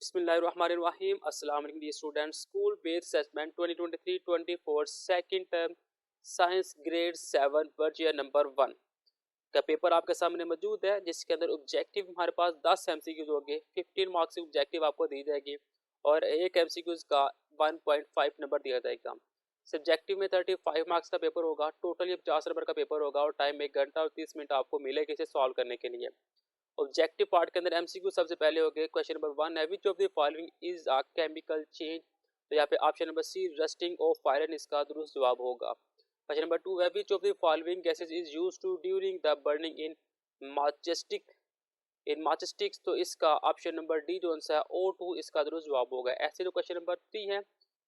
बिस्मिल्लाहिर्रहमानिर्रहीम। अस्सलाम वालेकुम dear students. School based assessment 2023-24 second term science grade 7 version number 1 का पेपर आपके सामने मौजूद है, जिसके अंदर ऑब्जेक्टिव हमारे पास 10 एमसीक्यूज होंगे। 15 मार्क्स की ऑब्जेक्टिव आपको दी जाएगी और एक एमसीक्यूज का 1.5 नंबर दिया जाएगा। सब्जेक्टिव में 35 मार्क्स का पेपर होगा। टोटल ये 50 नंबर का पेपर होगा और टाइम 1 घंटा और 30 मिनट आपको मिलेगा इसे सॉल्व करने के लिए। ऑब्जेक्टिव पार्ट के अंदर एमसीक्यू सबसे पहले हो गए। क्वेश्चन नंबर 1 है, which of the following is a chemical change. तो यहाँ पे option number C rusting of iron इसका दुरुस्त जवाब होगा। क्वेश्चन नंबर 2 है, which of the following gases is used to during the burning in matchsticks. तो इसका ऑप्शन नंबर डी जो आंसर है O2 इसका दुरुस्त जवाब होगा। ऐसे जो क्वेश्चन नंबर 3 है,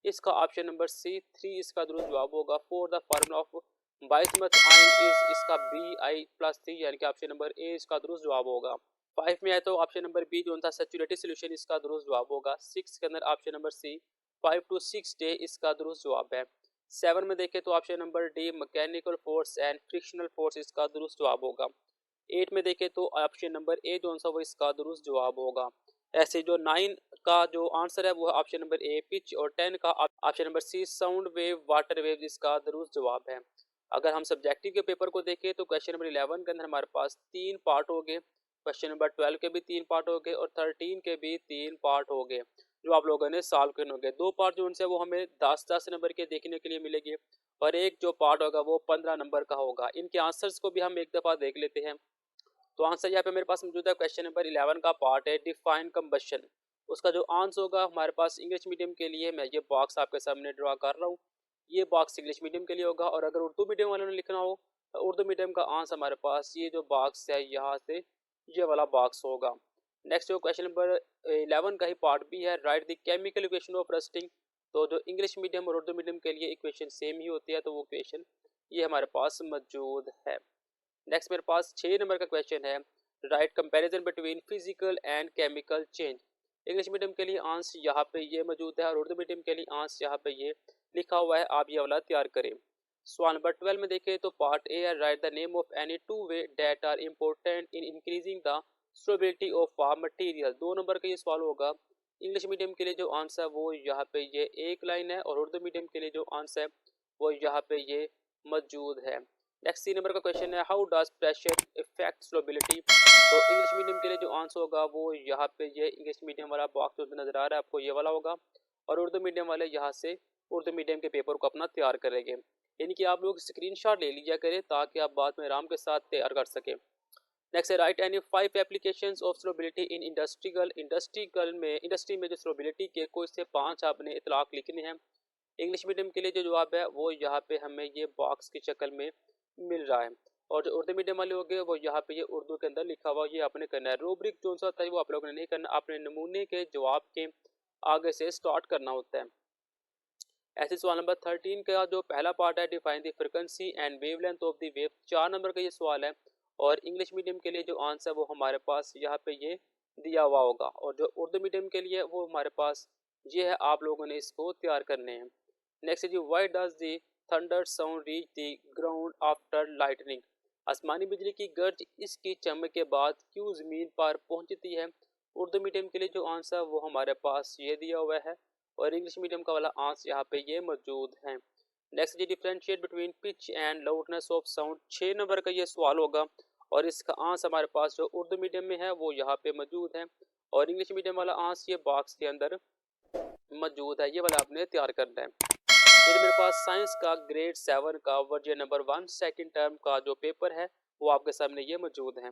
इसका ऑप्शन नंबर सी 3 इसका दुरुस्त जवाब होगा। For the formula of bismuth ion is इसका Bi+3 यानी कि ऑप्शन नंबर ए इसका दुरुस्त जवाब होगा। 5 में आए तो ऑप्शन नंबर बी जो था सैचुरेटेड सॉल्यूशन इसका दुरुस्त जवाब होगा। 6 के अंदर option number C 5 to 6 day इसका दुरुस्त जवाब है। 7 में देखें तो option number D mechanical force and frictional force इसका दुरुस्त जवाब होगा। 8 में देखें तो ऑप्शन नंबर ए जो आंसर वो इसका दुरुस्त जवाब होगा। ऐसे जो 9 का जो आंसर है वो है ऑप्शन नंबर ए पिच और 10 का option number C sound wave water wave इसका दुरुस्त जवाब है। अगर हम सब्जेक्टिव के पेपर को देखें तो क्वेश्चन नंबर 11 के अंदर हमारे पास 3 पार्ट हो गए। क्वेश्चन नंबर 12 के भी 3 पार्ट हो गए और 13 के भी 3 पार्ट हो गए जो आप लोगों ने सॉल्व करने होंगे। 2 पार्ट जो उनसे वो हमें 10-10 नंबर के देखने के लिए मिलेंगे और एक जो पार्ट होगा वो 15 नंबर का होगा। इनके आंसर्स को भी हम एक दफ़ा देख लेते हैं। तो आंसर यहाँ पे मेरे पास मौजूद है। क्वेश्चन नंबर 11 का पार्ट है डिफाइन कंबशन। उसका जो आंसर होगा हमारे पास इंग्लिश मीडियम के लिए, मैं ये बॉक्स आपके सामने ड्रा कर रहा हूँ, ये बॉक्स इंग्लिश मीडियम के लिए होगा। और अगर उर्दू मीडियम वालों ने लिखना हो तो उर्दू मीडियम का आंसर हमारे पास ये जो बॉक्स है यहाँ से ये वाला बॉक्स होगा। नेक्स्ट जो क्वेश्चन नंबर 11 का ही पार्ट भी है, write the chemical equation of rusting. तो जो इंग्लिश मीडियम और उर्दू मीडियम के लिए इक्वेशन सेम ही होती है, तो वो इक्वेशन ये हमारे पास मौजूद है। नेक्स्ट मेरे पास 6 नंबर का क्वेश्चन है, right comparison between physical and chemical change. English medium के लिए आंसर यहाँ पे ये मौजूद है और उर्दू मीडियम के लिए आंसर यहाँ पे ये लिखा हुआ है। आप ये वाला तैयार करें। सवाल नंबर 12 में देखें तो पार्ट ए है, write the name of any two way that are important in increasing the stability of a material. 2 number का ये सवाल होगा। इंग्लिश मीडियम के लिए जो आंसर है वो यहाँ पे ये एक लाइन है और उर्दू मीडियम के लिए जो आंसर है वो यहाँ पे ये मौजूद है। नेक्स्ट 3 नंबर का क्वेश्चन है, how does pressure effect stability. तो इंग्लिश मीडियम के लिए जो आंसर होगा वो यहाँ पे ये इंग्लिश मीडियम वाला बॉक्स जो नजर आ रहा है आपको ये वाला होगा और उर्दू मीडियम वाले यहाँ से उर्दू मीडियम के पेपर को अपना तैयार करेंगे। इनकी आप लोग स्क्रीनशॉट ले लीजिए करें ताकि आप बाद में आराम के साथ तैयार कर सकें। नेक्स्ट है, right any 5 applications of stability in industry में जो स्टेबिलिटी के कोई से 5 आपने इतलाक लिखने हैं। इंग्लिश मीडियम के लिए जो जवाब है वो यहाँ पे हमें ये बॉक्स की शक्ल में मिल रहा है और जो उर्दू मीडियम वाले हो गए वो यहाँ पे ये उर्दू के अंदर लिखा हुआ ये आपने करना है। रूब्रिक जो सा होता है वो आप लोगों ने नहीं करना, आपने नमूने के जवाब के आगे से स्टार्ट करना होता है। ऐसे सवाल नंबर 13 का जो पहला पार्ट है, define the frequency and wavelength of the wave. 4 number का ये सवाल है और इंग्लिश मीडियम के लिए जो आंसर है वो हमारे पास यहाँ पे ये दिया हुआ होगा और जो उर्दू मीडियम के लिए वो हमारे पास ये है। आप लोगों ने इसको तैयार करने हैं। नेक्स्ट है जी, why does the thunder sound reach the ground after lightning. आसमानी बिजली की गर्ज इसकी चमक के बाद क्यों जमीन पर पहुंचती है। उर्दू मीडियम के लिए जो आंसर वो हमारे पास ये दिया हुआ है और इंग्लिश मीडियम का वाला आंसर यहाँ पे ये मौजूद है। नेक्स्ट जी, differentiate between pitch and loudness of sound. 6 number का ये सवाल होगा और इसका आंसर हमारे पास जो उर्दू मीडियम में है वो यहाँ पे मौजूद है और इंग्लिश मीडियम वाला आंसर ये बॉक्स के अंदर मौजूद है। ये वाला आपने तैयार करना है। फिर मेरे पास साइंस का ग्रेड 7 का वर्जन नंबर 1 सेकंड टर्म का जो पेपर है वो आपके सामने ये मौजूद है।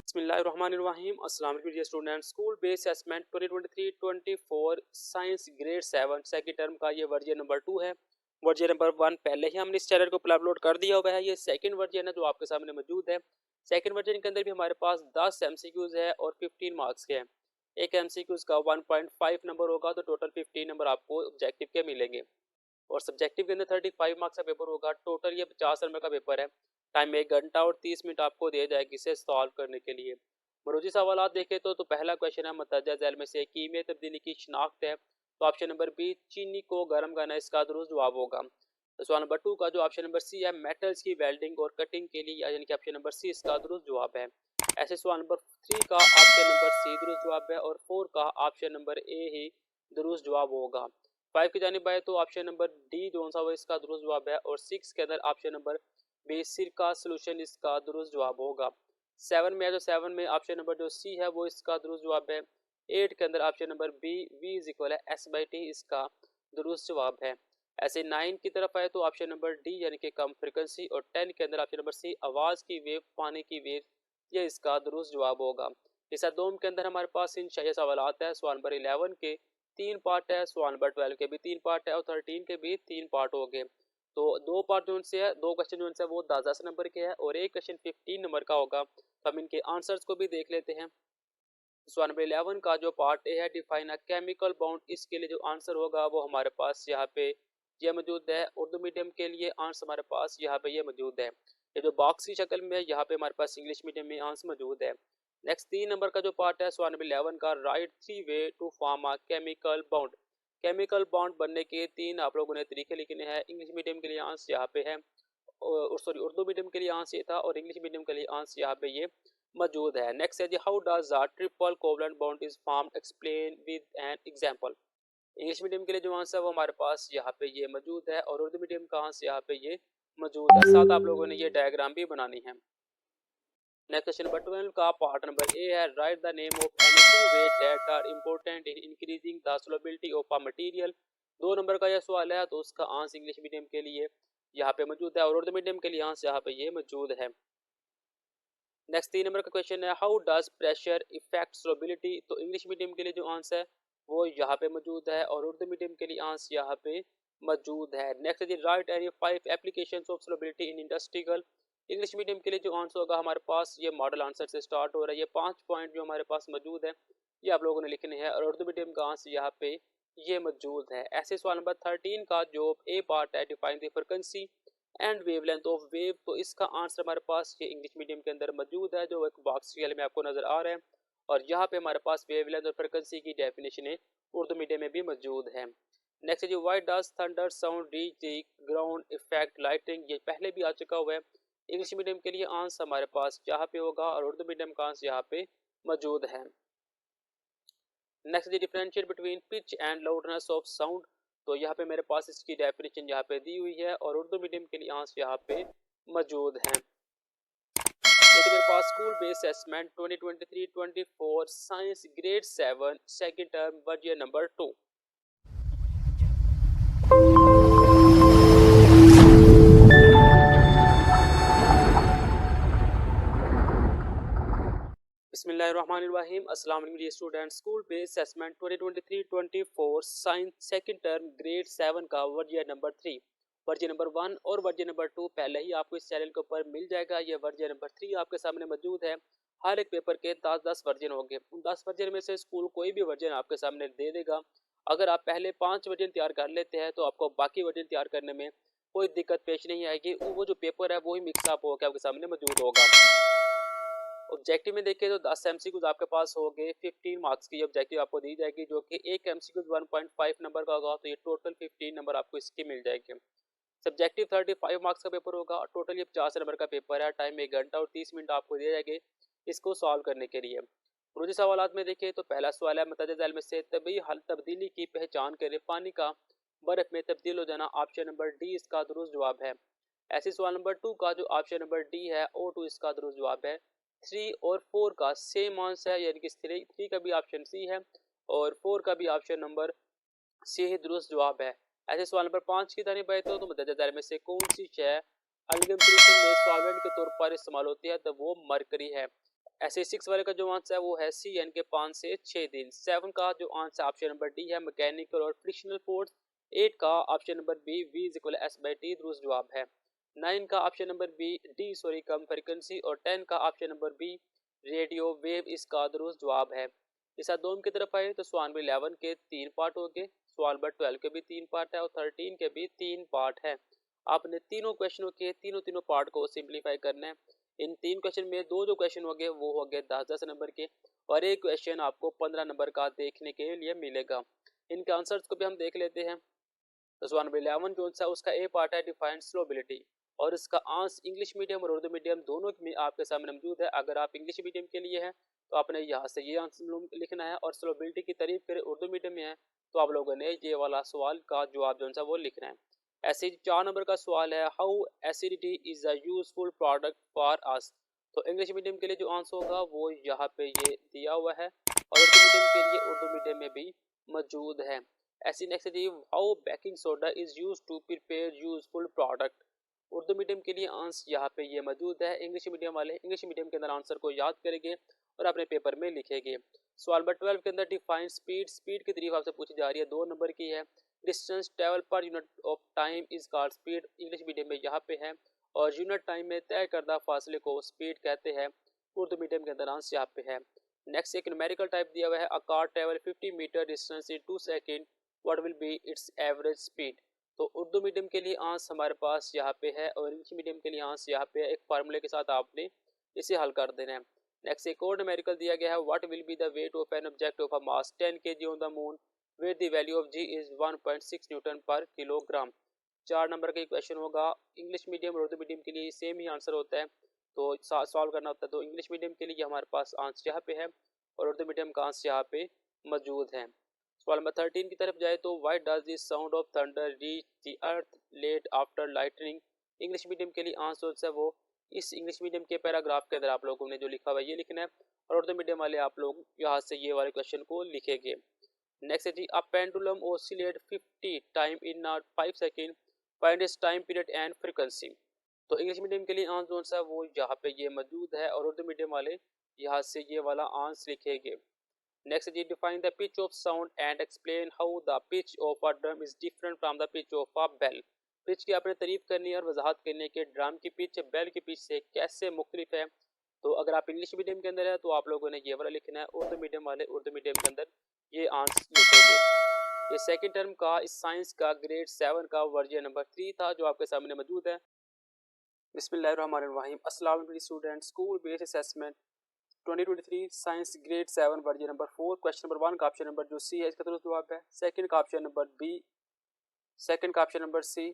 बिस्मिल्लाहिर्रहमानिर्रहीम। अस्सलाम वालेकुम dear students. School based assessment 2023-24 science grade 7 second term का ये वर्जन नंबर 2 है। वर्जन नंबर 1 पहले ही हमने इस चैनल को अपलोड कर दिया हुआ है। ये सेकंड वर्जन है जो आपके सामने मौजूद है। सेकंड वर्जन के अंदर भी हमारे पास 10 एमसीक्यूज है और 15 मार्क्स के हैं। एक एमसीक्यूज का 1.5 नंबर होगा तो टोटल 15 नंबर आपको ऑब्जेक्टिव के मिलेंगे और सब्जेक्टिव के अंदर 35 मार्क्स का पेपर होगा। टोटल ये 50 नंबर का पेपर है। टाइम 1 घंटा और 30 मिनट आपको दिए जाएगी इसे सॉल्व करने के लिए। मरोजी सवाल देखें तो पहला क्वेश्चन है, मतजा झैल में से कीमियाई तब्दीली की शनाख्त है। तो ऑप्शन नंबर बी चीनी को गर्म करना इसका दुरुस्त जवाब होगा। तो सवाल नंबर 2 का जो ऑप्शन नंबर सी है मेटल्स की वेल्डिंग और कटिंग के लिए, यानी कि ऑप्शन नंबर सी इसका दुरुस्त जवाब है। ऐसे सवाल नंबर 3 का ऑप्शन नंबर सी दुरुस्त जवाब है और 4 का ऑप्शन नंबर ए ही दुरुस्त जवाब होगा। 5 की जानिब आए तो ऑप्शन नंबर डी जो सा वो इसका दुरुस्त जवाब है और 6 के अंदर ऑप्शन नंबर बी सिरका सोल्यूशन इसका दुरुस्त जवाब होगा। 7 में है तो 7 में ऑप्शन नंबर जो सी है वो इसका दुरुस्त जवाब है। 8 के अंदर option number B V is equal है एस बाई टी इसका दुरुस्त जवाब है। ऐसे 9 की तरफ आए तो ऑप्शन नंबर डी यानी कि कम फ्रिक्वेंसी और 10 के अंदर ऑप्शन नंबर सी आवाज की वेव पानी की वेव, ये इसका दुरुस्त जवाब होगा। इस दोम के अंदर हमारे पास इन 6 सवाल है। सवाल नंबर 11 के 3 पार्ट है, सवाल नंबर 12 के भी 3 पार्ट है और 13 के भी 3 पार्ट हो गए। तो 2 पार्ट जो उनसे है, 2 क्वेश्चन जो उनसे वो 10 नंबर के है और एक क्वेश्चन 15 नंबर का होगा। तो हम इनके आंसर्स को भी देख लेते हैं। सवाल नंबर 11 का जो पार्ट ए है डिफाइन अ केमिकल बॉन्ड, इसके लिए जो आंसर होगा वो हमारे पास यहाँ पे ये मौजूद है। उर्दू मीडियम के लिए आंसर हमारे पास यहाँ पे ये मौजूद है। ये जो बॉक्स की शक्ल में है यहाँ पे हमारे पास इंग्लिश मीडियम में आंसर मौजूद है। नेक्स्ट 3 नंबर का जो पार्ट है सवाल नंबर 11 का write 3 way to form a chemical bond. Chemical bond बनने के 3 आप लोगों ने तरीके लिखने हैं। इंग्लिश मीडियम के लिए आंसर यहाँ पे है और सॉरी उर्दू मीडियम के लिए आंसर ये था और इंग्लिश मीडियम के लिए आंसर यहाँ पे ये मौजूद है। नेक्स्ट है जी how does the triple covalent bond is formed explain with an example. English medium के लिए जो आंसर है वो हमारे पास यहाँ पे ये मौजूद है और उर्दू मीडियम का आंसर यहाँ पे ये मौजूद है। साथ आप लोगों ने ये डायग्राम भी बनानी है। नेक्स्ट क्वेश्चन नंबर 12 का पार्ट नंबर ए है write the name of any two way that are important in increasing the solubility of a material. 2 number का यह सवाल है तो उसका आंसर इंग्लिश मीडियम के लिए यहाँ पे मौजूद है और उर्दू मीडियम के लिए आंसर यहाँ पे ये मौजूद है। नेक्स्ट 3 नंबर का क्वेश्चन है how does pressure effect solubility. तो इंग्लिश मीडियम के लिए जो आंसर है वो यहाँ पे मौजूद है और उर्दू मीडियम के लिए आंसर यहाँ पे मौजूद है। नेक्स्ट है right any 5 applications of solubility in industrial. English medium के लिए जो आंसर होगा हमारे पास ये मॉडल आंसर से स्टार्ट हो रहा है। ये 5 पॉइंट जो हमारे पास मौजूद है ये आप लोगों ने लिखने हैं और उर्दू मीडियम का आंसर यहाँ पे ये मौजूद है। ऐसे सवाल नंबर 13 का जो ए पार्ट है define the frequency and wavelength of wave, तो इसका आंसर हमारे पास ये इंग्लिश मीडियम के अंदर मौजूद है जो एक बॉक्स में आपको नजर आ रहा है और यहाँ पे हमारे पास वेवलेंथ और फ्रीक्वेंसी की डेफिनेशन है उर्दू मीडियम में भी मौजूद है। नेक्स्ट जो why does thunder sound reach the ground effect lighting, ये पहले भी आ चुका हुआ है। इंग्लिश मीडियम के लिए आंसर हमारे पास यहाँ पे होगा और उर्दू मीडियम का आंसर यहाँ पे मौजूद है। Next the differentiate between pitch and loudness of sound, तो यहाँ पे मेरे पास इसकी डेफिनेशन यहाँ पे दी हुई है और उर्दू मीडियम के लिए आंसर यहाँ पे मौजूद है। तो मेरे पास school based assessment 2023-24 science grade 7 second term version number 2। बिस्मिल्लाहिर्रहमानिर्रहीम, अस्सलाम वालेकुम students. School based assessment 2023-24 science second term grade 7 का वर्जन नंबर 3, वर्जन नंबर 1 और वर्जन नंबर 2 पहले ही आपको इस चैनल के ऊपर मिल जाएगा। ये वर्जन नंबर 3 आपके सामने मौजूद है। हर एक पेपर के 10-10 वर्जन होंगे। उन 10 वर्जन में से स्कूल कोई भी वर्जन आपके सामने दे देगा। अगर आप पहले 5 वर्जन तैयार कर लेते हैं तो आपको बाकी वर्जन तैयार करने में कोई दिक्कत पेश नहीं आएगी। वो जो पेपर है वही मिक्सअप होकर आपके सामने मौजूद होगा। ऑब्जेक्टिव में देखें तो 10 एमसीक्यूज आपके पास हो गए। 15 मार्क्स की ऑब्जेक्टिव आपको दी जाएगी जो कि एक एमसीक्यूज 1.5 नंबर का होगा, तो ये टोटल 15 नंबर आपको इसकी मिल जाएगी। सब्जेक्टिव 35 मार्क्स का पेपर होगा। टोटल ये 50 नंबर का पेपर है। टाइम 1 घंटा और 30 मिनट आपको दिए जाएंगे इसको सॉल्व करने के लिए। रोजी सवालात में देखिए तो पहला सवाल है मतजल में से तभी हल तब्दीली की पहचान करें। पानी का बर्फ में तब्दील हो जाना, ऑप्शन नंबर डी इसका दुरुस्त जवाब है। ऐसे सवाल नंबर 2 का जो ऑप्शन नंबर डी है O2 इसका दुरुस्त जवाब है। 3 और 4 का सेम आंसर है, यानी कि 3 का भी ऑप्शन सी है और 4 का भी ऑप्शन नंबर सी ही दुरुस्त जवाब है। ऐसे सवाल नंबर 5 की जानिब आए तो मतजल में से कौन सी शय अल्गम सोल्यूशन में सॉल्वेंट के तौर पर इस्तेमाल होती है, तो वो मरकरी है। ऐसे 6 वाले का जो आंसर है वो है सी, यानी कि 5 से 6 दिन। 7 का जो आंसर ऑप्शन नंबर डी है मैकेनिकल और फ्रिक्शनल फोर्स। 8 का option number B V is equal S by T दुरुस्त जवाब है। 9 का option number B D sorry कम फ्रीक्वेंसी और 10 का option number B radio wave इसका दुरुस्त जवाब है। इस दोम की तरफ आए तो सवाल नंबर 11 के 3 पार्ट हो गए, सवाल नंबर 12 के भी 3 पार्ट है और 13 के भी 3 पार्ट है। आपने तीनों क्वेश्चनों के तीनों पार्ट को सिंप्लीफाई करना है। इन 3 क्वेश्चन में दो जो क्वेश्चन हो गए वो हो गए 10-10 नंबर के और एक क्वेश्चन आपको 15 नंबर का देखने के लिए मिलेगा। इनके आंसर्स को भी हम देख लेते हैं। तो सवाल नंबर 11 जो सा उसका ए पार्ट है डिफाइंड स्लोबिलिटी, और इसका आंसर इंग्लिश मीडियम और उर्दू मीडियम दोनों में आपके सामने मौजूद है। अगर आप इंग्लिश मीडियम के लिए हैं तो आपने यहाँ से ये आंसर लिखना है, और स्लोबिलिटी की तारीफ करें उर्दू मीडियम में है तो आप लोगों ने ये वाला सवाल का जवाब जो सा वो लिखना है। ऐसे 4 नंबर का सवाल है how acidity is a useful product for us. तो इंग्लिश मीडियम के लिए जो आंसर होगा वो यहाँ पे ये दिया हुआ है, और उर्दू मीडियम के लिए उर्दू मीडियम में भी मौजूद है। ऐसी नेक्स्ट है how baking soda is use to prepare useful product. Urdu medium के लिए आंसर यहाँ पे ये मौजूद है। इंग्लिश मीडियम वाले इंग्लिश मीडियम के अंदर आंसर को याद करेंगे और अपने पेपर में लिखेंगे। सवाल नंबर 12 के अंदर डिफाइन स्पीड, स्पीड की तारीफ आपसे पूछी जा रही है, 2 नंबर की है। Distance travel per unit of time is called speed, English medium में यहाँ पे है, और यूनिट टाइम में तय करदा फासले को स्पीड कहते हैं, उर्दू मीडियम के अंदर आंसर यहाँ पे है। नेक्स्ट एक न्यूमेरिकल टाइप दिया हुआ है a car travel 50 metre distance in 2 second, what will be its average speed. तो उर्दू मीडियम के लिए आंसर हमारे पास यहाँ पे है, और इंग्लिश मीडियम के लिए आंसर यहाँ पे है। एक फार्मूले के साथ आपने इसे हल कर देना है। नेक्स्ट एक और न्यूमेरिकल दिया गया है what will be the weight of an object of a mass 10 kg on the moon where the value of G is 1.6 newton per kilogram. 4 number का क्वेश्चन होगा। इंग्लिश मीडियम और उर्दू मीडियम के लिए सेम ही answer होता है, तो solve करना होता है। तो इंग्लिश मीडियम के लिए हमारे पास आंसर यहाँ पे है, और उर्दू मीडियम का आंसर यहाँ पे मौजूद है। सवाल नंबर 13 की तरफ जाए तो why does the sound of thunder reach the earth late after lightning. English medium के लिए आंसर है वो इस इंग्लिश मीडियम के पैराग्राफ के अंदर आप लोगों ने जो लिखा हुआ है ये लिखना है, और उर्दू मीडियम वाले आप लोग यहाँ से ये वाले क्वेश्चन को लिखेंगे। नेक्स्ट है जी a pendulum oscillate 50 time in 5 second, find its time period and frequency. तो इंग्लिश मीडियम के लिए आंसर जो है वो यहाँ पे ये मौजूद है, और उर्दू मीडियम वाले यहाँ से ये वाला आंसर लिखेंगे। नेक्स्ट जी define the pitch of sound and explain how the pitch of a drum is different from the pitch of a bell. Pitch की आपने तारीफ करनी है और वजाहत करनी है कि ड्रम की पिच बेल की पिच से कैसे मुख्तलिफ है। तो अगर आप इंग्लिश मीडियम के अंदर है तो आप लोगों ने ये वाला लिखना है, उर्दू मीडियम वाले उर्दू मीडियम के अंदर ये आंसर लिखेंगे। ये सेकंड टर्म का इस साइंस का ग्रेड 7 का वर्जन नंबर 3 था जो आपके सामने मौजूद है। बिस्मिल्लाहिर्रहमानिर्रहीम, अस्सलाम वालेकुम students, school based assessment 2023 science grade 7 version number 4, question number 1 का ऑप्शन नंबर जो सी है इसका दुरुस्त जवाब है। सेकंड का ऑप्शन नंबर बी, सेकंड का ऑप्शन नंबर सी,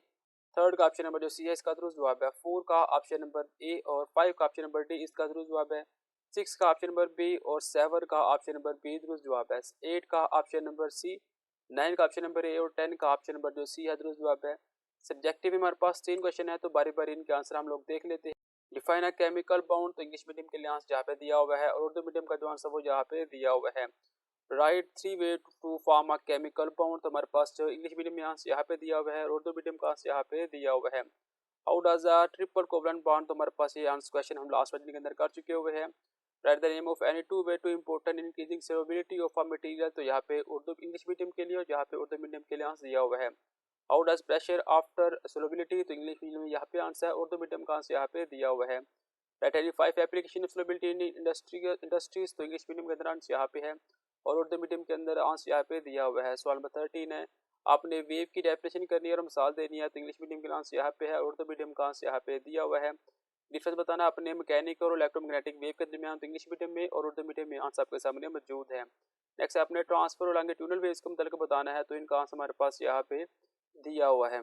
थर्ड का ऑप्शन नंबर जो सी है इसका दुरुस्त जवाब है। 4 का ऑप्शन नंबर ए और 5 का ऑप्शन नंबर डी इसका दुरुस्त जवाब है। 6 का ऑप्शन नंबर बी और 7 का ऑप्शन नंबर बी दुरुस्त जवाब है। 8 का ऑप्शन नंबर सी, 9 का ऑप्शन नंबर ए और 10 का ऑप्शन नंबर जो सी है दुरुस्त जवाब है। सब्जेक्टिव में हमारे पास 3 क्वेश्चन है तो बारी बारी इनके आंसर हम लोग देख लेते हैं। डिफाइन अ केमिकल बॉन्ड, तो इंग्लिश मीडियम के लिए आंसर यहाँ पे दिया हुआ है, और उर्दू मीडियम का जो आंसर वो यहाँ पे दिया हुआ है। Write 3 way to form a chemical bond, तो हमारे पास जो इंग्लिश मीडियम में आंसर यहाँ पे दिया हुआ है, और उर्दू मीडियम का आंसर यहाँ पे दिया हुआ है। How does a triple covalent bond, तो हमारे पास ये आंसर क्वेश्चन हम लास्ट वर्जन के अंदर कर चुके हुए हैं। Write the name of any two way to important increasing solubility of a material, तो यहाँ पे उर्दू इंग्लिश मीडियम के लिए और यहाँ पे उर्दू मीडियम के लिए आंसर दिया हुआ है। How does pressure after solubility, तो इंग्लिश मीडियम में यहाँ पे आंसर है, उर्दू मीडियम का आंसर यहाँ पे दिया हुआ है। Right 5 application of solubility in industries, तो इंग्लिश मीडियम के अंदर आंसर यहाँ पे है, और उर्दू मीडियम के अंदर आंसर यहाँ पे दिया हुआ है। सवाल नंबर 13 है आपने वेव की डेफिनेशन करनी है और मिसाल देनी है, तो इंग्लिश मीडियम के आंसर यहाँ पे है, उर्दू मीडियम का आंसर यहाँ पे दिया हुआ है। डिफरेंस बताना अपने मैकेनिकल और इलेक्ट्रोमैग्नेटिक वेव के दरमियान, तो इंग्लिश मीडियम में और उर्दू मीडियम में आंसर आपके सामने मौजूद है। नेक्स्ट आपने ट्रांसफर और लॉन्गिट्यूडनल वेव्स के मुताबिक बताना है, तो इनका आंसर हमारे पास यहाँ पे दिया हुआ है।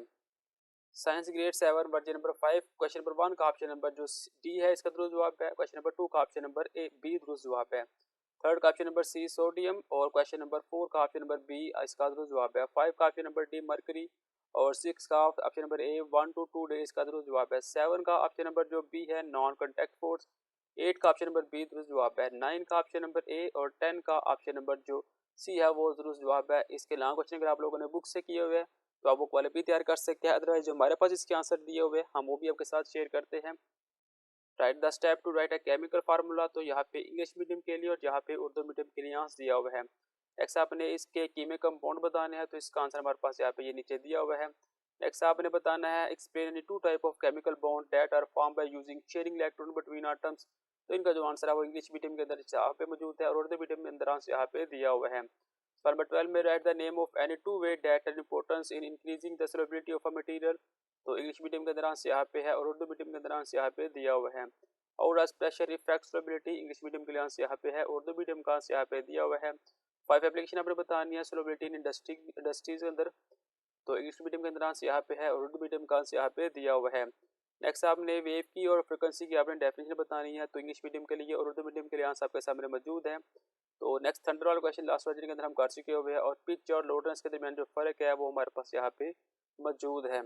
Science grade 7 version number 5, question number 1 का ऑप्शन नंबर जो डी है इसका दुरुस्त जवाब है। क्वेश्चन नंबर 2 का ऑप्शन नंबर ए बी दुरुस्त जवाब है। थर्ड का ऑप्शन नंबर सी सोडियम, और क्वेश्चन नंबर 4 का ऑप्शन नंबर बी इसका दुरुस्त जवाब है। 5 का ऑप्शन नंबर डी मरकरी, और 6 का option number A 1 to 2 day इसका दुरुस्त जवाब है। 7 का ऑप्शन नंबर जो बी है नॉन कॉन्टैक्ट फोर्स। 8 का ऑप्शन नंबर बी दुरुस्त जवाब है। 9 का ऑप्शन नंबर ए और 10 का ऑप्शन नंबर जो सी है वो दुरुस्त जवाब है। इसके अलावा क्वेश्चन अगर आप लोगों ने बुक से किए हुए हैं तो आप बुक वाले भी तैयार कर सकते हैं, अदरवाइज जो हमारे पास इसके आंसर दिए हुए हम वो भी आपके साथ शेयर करते हैं। Write the step to write a chemical formula, तो यहाँ पे इंग्लिश मीडियम के लिए और यहाँ पे उर्दू मीडियम के लिए आंसर दिया हुआ है। नेक्स्ट आपने इसके कीमे कंपाउंड बताने हैं, तो इसका आंसर हमारे पास यहाँ पे ये नीचे दिया हुआ है। नेक्स्ट आपने बताना है explain any two type of chemical bond that are form by using sharing electron between atoms, तो इनका जो आंसर है वो इंग्लिश मीडियम के अंदर यहाँ पे मौजूद है, और उर्दू मीडियम के अंदर आंसर यहाँ पे दिया हुआ है। नंबर 12 में right the name of any two way that have importance in increasing the solubility of a material, तो इंग्लिश मीडियम के अंदर आंसर यहाँ पे है, और उर्दू मीडियम के अंदर आंसर यहाँ पे दिया हुआ है। How does pressure effect solubility, English medium के लिए आंसर यहाँ पे है, उर्दू मीडियम का आंसर यहाँ पे दिया हुआ है। 5 एप्लीकेशन आपने बतानी है सोलिबिलिटी इन इंडस्ट्रीज के अंदर, तो इंग्लिश मीडियम के अंदर आंसर यहाँ पे है और उर्दू मीडियम का आंसर यहाँ पे दिया हुआ है। नेक्स्ट आपने वेव की और फ्रिक्वेंसी की आपने डेफिनेशन बतानी है, तो इंग्लिश मीडियम के लिए और उर्दू मीडियम के लिए आंसर आपके सामने मौजूद है। तो नेक्स्ट थंडर वाला क्वेश्चन लास्ट वर्जन के अंदर हम कर चुके हुए हैं और पिच और लो टोन्स के दरमियान जो फ़र्क है वो हमारे पास यहाँ पे मौजूद है।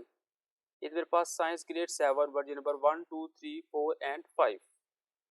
ये मेरे पास science grade 7 version number 1, 2, 3, 4 and 5।